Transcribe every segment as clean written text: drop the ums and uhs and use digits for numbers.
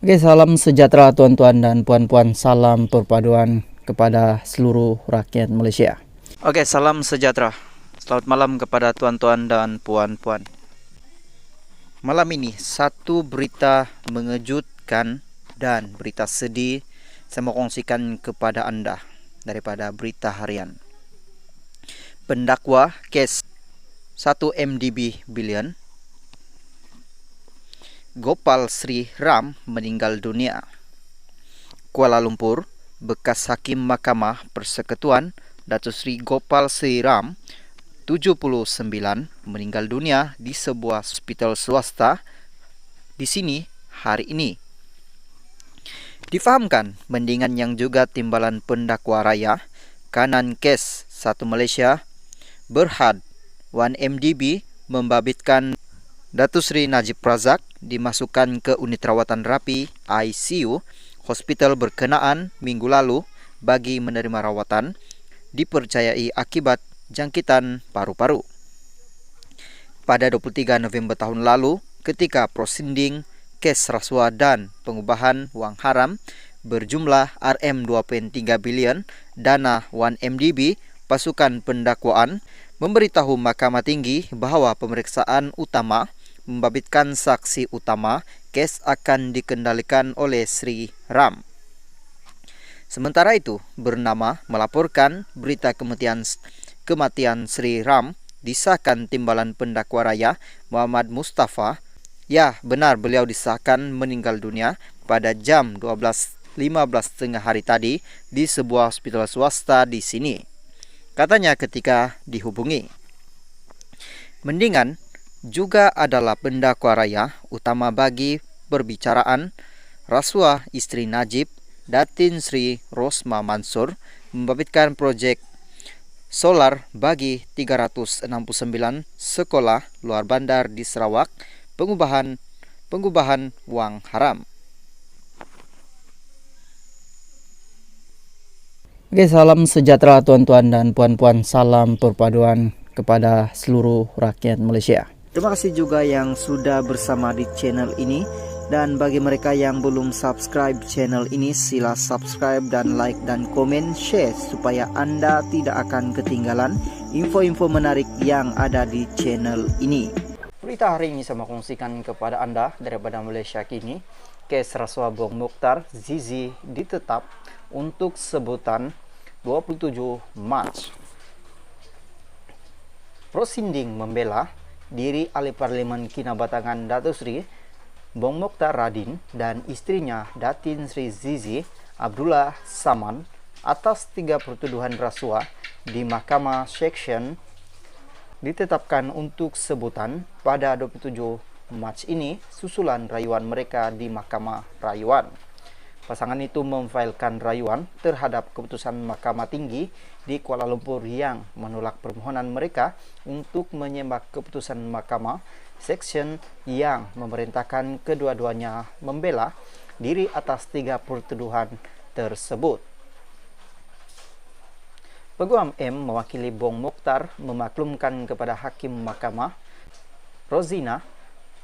Oke, salam sejahtera tuan-tuan dan puan-puan. Salam perpaduan kepada seluruh rakyat Malaysia. Oke, salam sejahtera. Selamat malam kepada tuan-tuan dan puan-puan. Malam ini satu berita mengejutkan dan berita sedih saya mau kongsikan kepada anda daripada berita harian. Pendakwa kes 1 MDB bilion Gopal Sri Ram meninggal dunia. Kuala Lumpur, bekas Hakim Mahkamah Persekutuan Datuk Seri Gopal Sri Ram, 79, meninggal dunia di sebuah hospital swasta di sini hari ini. Difahamkan, mendingan yang juga timbalan pendakwa raya kanan kes 1 Malaysia Berhad 1 MDB membabitkan Datuk Seri Najib Razak dimasukkan ke unit rawatan rapi ICU hospital berkenaan minggu lalu bagi menerima rawatan dipercayai akibat jangkitan paru-paru. Pada 23 November tahun lalu, ketika prosiding kes rasuah dan pengubahan wang haram berjumlah RM2.3 bilion dana 1 MDB, pasukan pendakwaan memberitahu Mahkamah Tinggi bahawa pemeriksaan utama membabitkan saksi utama kes akan dikendalikan oleh Sri Ram. Sementara itu, bernama melaporkan berita kematian Sri Ram disahkan timbalan pendakwa raya Muhammad Mustafa. Ya, benar beliau disahkan meninggal dunia pada jam 12.15 tengah hari tadi di sebuah hospital swasta di sini. Katanya ketika dihubungi. Mendingan juga adalah pendakwa raya utama bagi perbicaraan rasuah isteri Najib, Datin Sri Rosma Mansur, membabitkan projek solar bagi 369 sekolah luar bandar di Sarawak, pengubahan wang haram. Oke, salam sejahtera tuan-tuan dan puan-puan. Salam perpaduan kepada seluruh rakyat Malaysia. Terima kasih juga yang sudah bersama di channel ini. Dan bagi mereka yang belum subscribe channel ini, sila subscribe dan like dan komen, share supaya anda tidak akan ketinggalan info-info menarik yang ada di channel ini. Berita hari ini saya mau kongsikan kepada anda daripada Malaysia Kini. Kes rasuah Bong Mokhtar Zizi ditetap untuk sebutan 27 Mac. Prosiding membela diri ahli Parlimen Kinabatangan Datuk Seri Bong Mokhtar Radin dan istrinya Datin Sri Zizi Abdullah Saman atas 3 pertuduhan rasuah di Mahkamah Seksyen ditetapkan untuk sebutan pada 27 Mac ini susulan rayuan mereka di Mahkamah Rayuan. Pasangan itu memfailkan rayuan terhadap keputusan Mahkamah Tinggi di Kuala Lumpur yang menolak permohonan mereka untuk menyembah keputusan Mahkamah Seksyen yang memerintahkan kedua-duanya membela diri atas 3 pertuduhan tersebut. Peguam M mewakili Bong Mokhtar memaklumkan kepada Hakim Mahkamah Rozina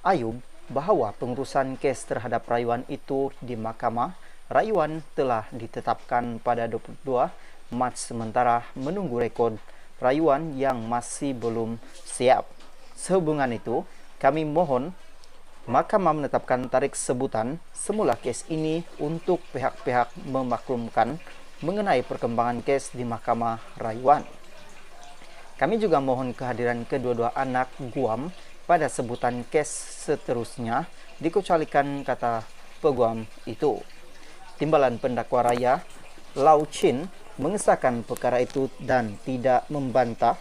Ayub bahawa pengurusan kes terhadap rayuan itu di Mahkamah Rayuan telah ditetapkan pada 22 Mac sementara menunggu rekod rayuan yang masih belum siap. Sehubungan itu, kami mohon Mahkamah menetapkan tarikh sebutan semula kes ini untuk pihak-pihak memaklumkan mengenai perkembangan kes di Mahkamah Rayuan. Kami juga mohon kehadiran kedua-dua anak guam pada sebutan kes seterusnya dikecualikan, kata peguam itu. Timbalan pendakwa raya Lau Chin mengesahkan perkara itu dan tidak membantah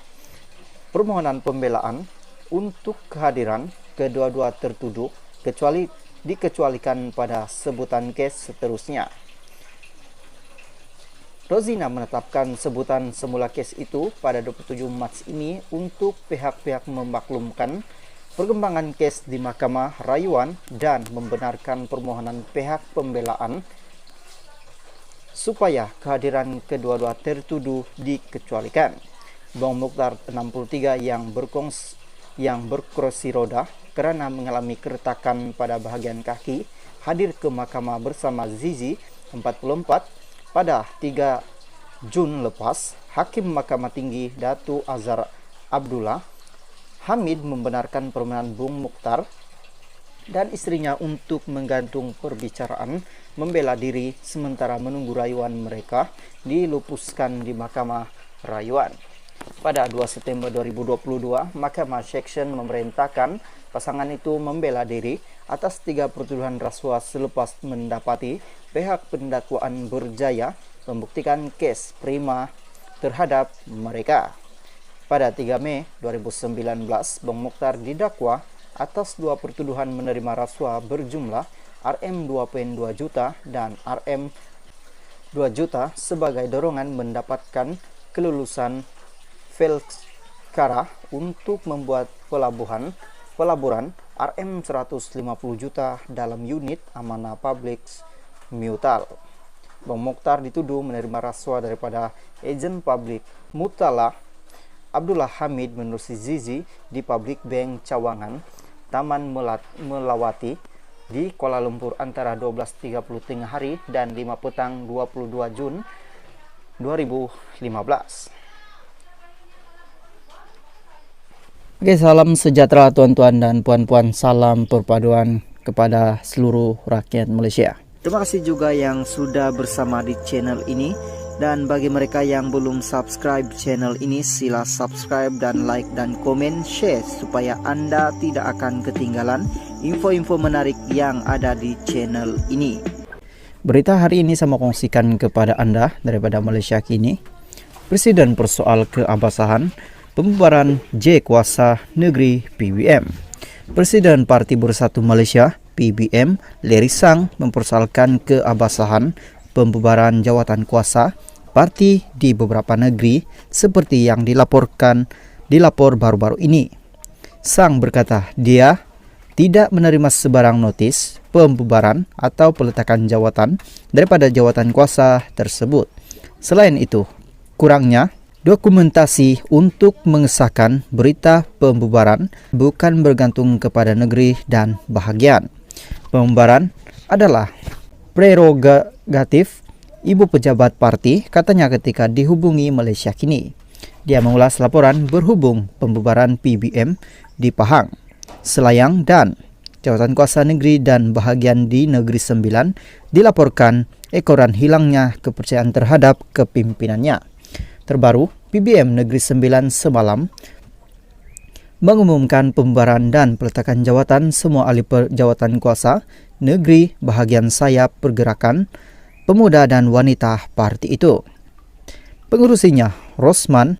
permohonan pembelaan untuk kehadiran kedua-dua tertuduh kecuali dikecualikan pada sebutan kes seterusnya. Rozina menetapkan sebutan semula kes itu pada 27 Mac ini untuk pihak-pihak memaklumkan perkembangan kes di Mahkamah Rayuan dan membenarkan permohonan pihak pembelaan supaya kehadiran kedua-dua tertuduh dikecualikan. Bong Mokhtar 63 yang berkursi roda karena mengalami keretakan pada bahagian kaki hadir ke mahkamah bersama Zizi 44 pada 3 Jun lepas. Hakim Mahkamah Tinggi Datu Azhar Abdullah Hamid membenarkan permohonan Bung Mukhtar dan istrinya untuk menggantung perbicaraan membela diri sementara menunggu rayuan mereka dilupuskan di Mahkamah Rayuan. Pada 2 September 2022, Mahkamah Seksyen memerintahkan pasangan itu membela diri atas 3 pertuduhan rasuah selepas mendapati pihak pendakwaan berjaya membuktikan kes prima terhadap mereka. Pada 3 Mei 2019, Bung Mukhtar didakwa atas 2 pertuduhan menerima rasuah berjumlah Rm 2.2 juta dan Rm 2 juta sebagai dorongan mendapatkan kelulusan Velkara untuk membuat pelaburan Rm 150 juta dalam unit amanah publik Mutal. Bung Mukhtar dituduh menerima rasuah daripada ejen publik Mutala Abdullah Hamid menerusi Zizi di Public Bank Cawangan, Taman Melawati di Kuala Lumpur antara 12.30 tengah hari dan 5 petang 22 Jun 2015. Oke, salam sejahtera tuan-tuan dan puan-puan, salam perpaduan kepada seluruh rakyat Malaysia. Terima kasih juga yang sudah bersama di channel ini, dan bagi mereka yang belum subscribe channel ini, sila subscribe dan like dan komen share supaya Anda tidak akan ketinggalan info-info menarik yang ada di channel ini. Berita hari ini saya mau kongsikan kepada Anda daripada Malaysia Kini. Presiden persoal keabsahan pembubaran J Kuasa Negeri PBM. Presiden Parti Bersatu Malaysia PBM Larry Sang mempersoalkan keabsahan pembubaran jawatan kuasa parti di beberapa negeri seperti yang dilapor baru-baru ini. Sang berkata dia tidak menerima sebarang notis pembubaran atau peletakan jawatan daripada jawatan kuasa tersebut. Selain itu, kurangnya dokumentasi untuk mengesahkan berita pembubaran bukan bergantung kepada negeri dan bahagian. Pembubaran adalah prerogatif ibu pejabat parti, katanya ketika dihubungi Malaysia Kini. Dia mengulas laporan berhubung pembubaran PBM di Pahang, Selayang dan jawatan kuasa negeri dan bahagian di Negeri Sembilan dilaporkan ekoran hilangnya kepercayaan terhadap kepimpinannya. Terbaru, PBM Negeri Sembilan semalam mengumumkan pembubaran dan peletakan jawatan semua ahli jawatan kuasa negeri bahagian sayap pergerakan pemuda dan wanita parti itu. Pengurusinya, Rosman